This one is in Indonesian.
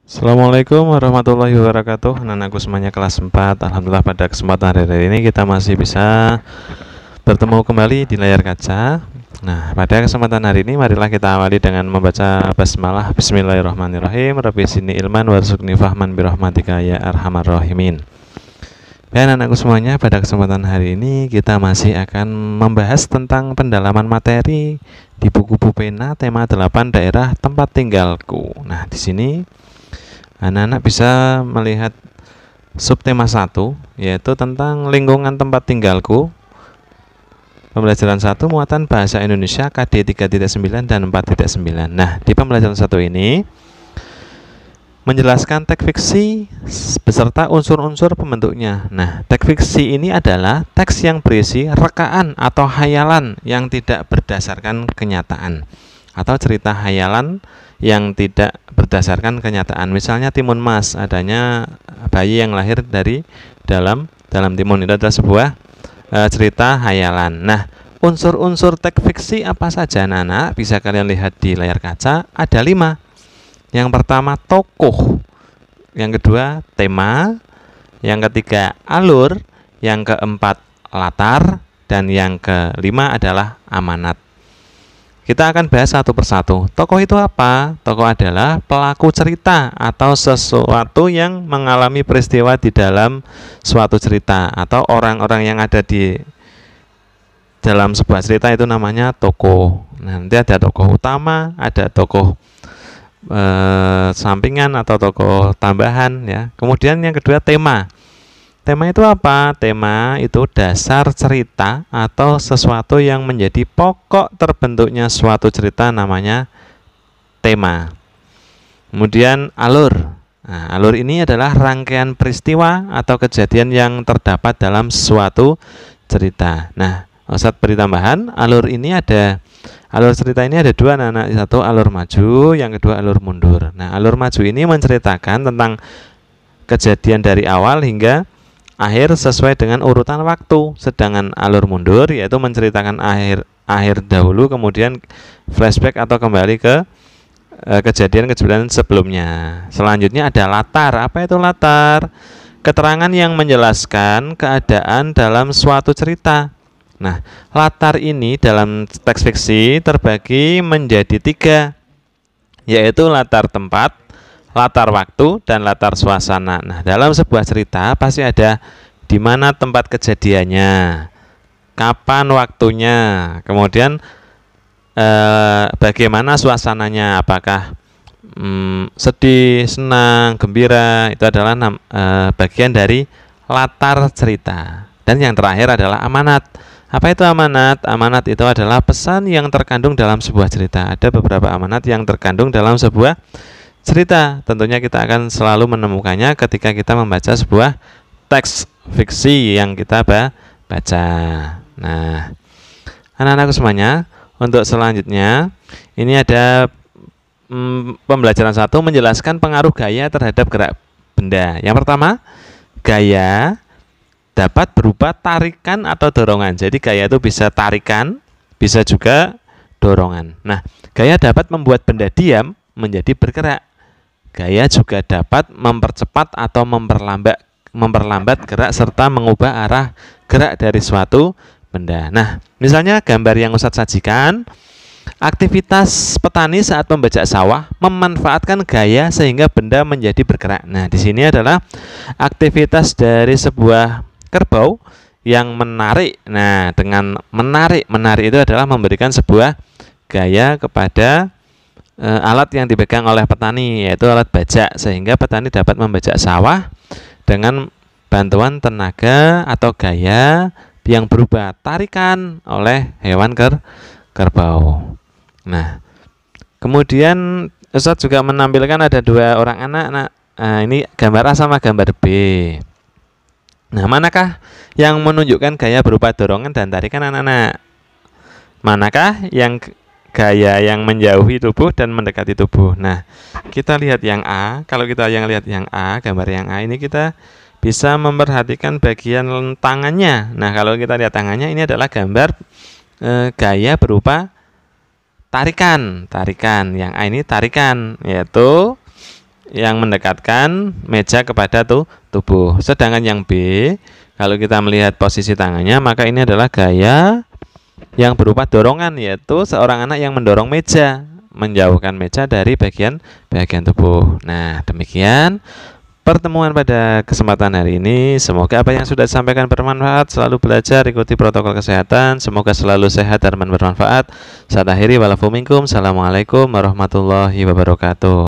Assalamualaikum warahmatullahi wabarakatuh. Anak-anakku semuanya kelas 4. Alhamdulillah pada kesempatan hari ini kita masih bisa bertemu kembali di layar kaca. Nah, pada kesempatan hari ini marilah kita awali dengan membaca basmalah. Bismillahirrahmanirrahim. Rabbi zidni ilman warzuqni fahman birahmatika ya arhamar rahimin. Ya, anak-anakku semuanya, pada kesempatan hari ini kita masih akan membahas tentang pendalaman materi di buku Pupena tema 8 daerah tempat tinggalku. Nah, di sini anak-anak bisa melihat subtema 1, yaitu tentang lingkungan tempat tinggalku. Pembelajaran 1 muatan bahasa Indonesia KD 3.9 dan 4.9. Nah, di pembelajaran 1 ini menjelaskan teks fiksi beserta unsur-unsur pembentuknya. Nah, teks fiksi ini adalah teks yang berisi rekaan atau hayalan yang tidak berdasarkan kenyataan, atau cerita hayalan yang tidak berdasarkan kenyataan. Misalnya timun mas, adanya bayi yang lahir dari dalam timun, itu adalah sebuah cerita hayalan. Nah, unsur-unsur teks fiksi apa saja, anak-anak? Bisa kalian lihat di layar kaca. Ada 5. Yang pertama tokoh, yang kedua tema, yang ketiga alur, yang keempat latar, dan yang kelima adalah amanat. Kita akan bahas satu persatu. Tokoh itu apa? Tokoh adalah pelaku cerita atau sesuatu yang mengalami peristiwa di dalam suatu cerita, atau orang-orang yang ada di dalam sebuah cerita itu namanya tokoh. Nanti ada tokoh utama, ada tokoh sampingan atau tokoh tambahan, ya. Kemudian yang kedua tema. Tema itu apa? Tema itu dasar cerita atau sesuatu yang menjadi pokok terbentuknya suatu cerita, namanya tema. Kemudian alur. Nah, alur ini adalah rangkaian peristiwa atau kejadian yang terdapat dalam suatu cerita. Nah, Ustadz beri tambahan, alur cerita ini ada 2, anak-anak. Satu alur maju, yang kedua alur mundur. Nah, alur maju ini menceritakan tentang kejadian dari awal hingga akhir sesuai dengan urutan waktu. Sedangkan alur mundur yaitu menceritakan akhir dahulu, kemudian flashback atau kembali ke kejadian-kejadian sebelumnya. Selanjutnya ada latar. Apa itu latar? Keterangan yang menjelaskan keadaan dalam suatu cerita. Nah, latar ini dalam teks fiksi terbagi menjadi 3, yaitu latar tempat, latar waktu, dan latar suasana. Nah, dalam sebuah cerita pasti ada di mana tempat kejadiannya, kapan waktunya, kemudian bagaimana suasananya, apakah sedih, senang, gembira. Itu adalah bagian dari latar cerita. Dan yang terakhir adalah amanat. Apa itu amanat? Amanat itu adalah pesan yang terkandung dalam sebuah cerita. Ada beberapa amanat yang terkandung dalam sebuah cerita. Tentunya kita akan selalu menemukannya ketika kita membaca sebuah teks fiksi yang kita baca. Nah, anak-anakku semuanya, untuk selanjutnya ini ada pembelajaran 1 menjelaskan pengaruh gaya terhadap gerak benda. Yang pertama, gaya dapat berupa tarikan atau dorongan. Jadi gaya itu bisa tarikan, bisa juga dorongan. Nah, gaya dapat membuat benda diam menjadi bergerak. Gaya juga dapat mempercepat atau memperlambat gerak serta mengubah arah gerak dari suatu benda. Nah, misalnya gambar yang Ustadz sajikan, aktivitas petani saat membajak sawah memanfaatkan gaya sehingga benda menjadi bergerak. Nah, di sini adalah aktivitas dari sebuah kerbau yang menarik. Nah, dengan menarik itu adalah memberikan sebuah gaya kepada alat yang dipegang oleh petani, yaitu alat bajak, sehingga petani dapat membajak sawah dengan bantuan tenaga atau gaya yang berubah tarikan oleh hewan kerbau. Nah, kemudian Ustadz juga menampilkan ada 2 orang anak. Nah, ini gambar A sama gambar B. Nah, manakah yang menunjukkan gaya berupa dorongan dan tarikan, anak-anak? Manakah yang gaya yang menjauhi tubuh dan mendekati tubuh? Nah, kita lihat yang A. Kalau kita lihat yang A, gambar yang A ini, kita bisa memperhatikan bagian tangannya. Nah, kalau kita lihat tangannya, ini adalah gambar gaya berupa tarikan. Yang A ini tarikan, yaitu yang mendekatkan meja kepada tubuh. Sedangkan yang B, kalau kita melihat posisi tangannya, maka ini adalah gaya yang berupa dorongan, yaitu seorang anak yang mendorong meja, menjauhkan meja dari bagian tubuh. Nah, demikian pertemuan pada kesempatan hari ini. Semoga apa yang sudah disampaikan bermanfaat. Selalu belajar, ikuti protokol kesehatan. Semoga selalu sehat dan bermanfaat. Saya akhiri, walafu minkum. Assalamualaikum warahmatullahi wabarakatuh.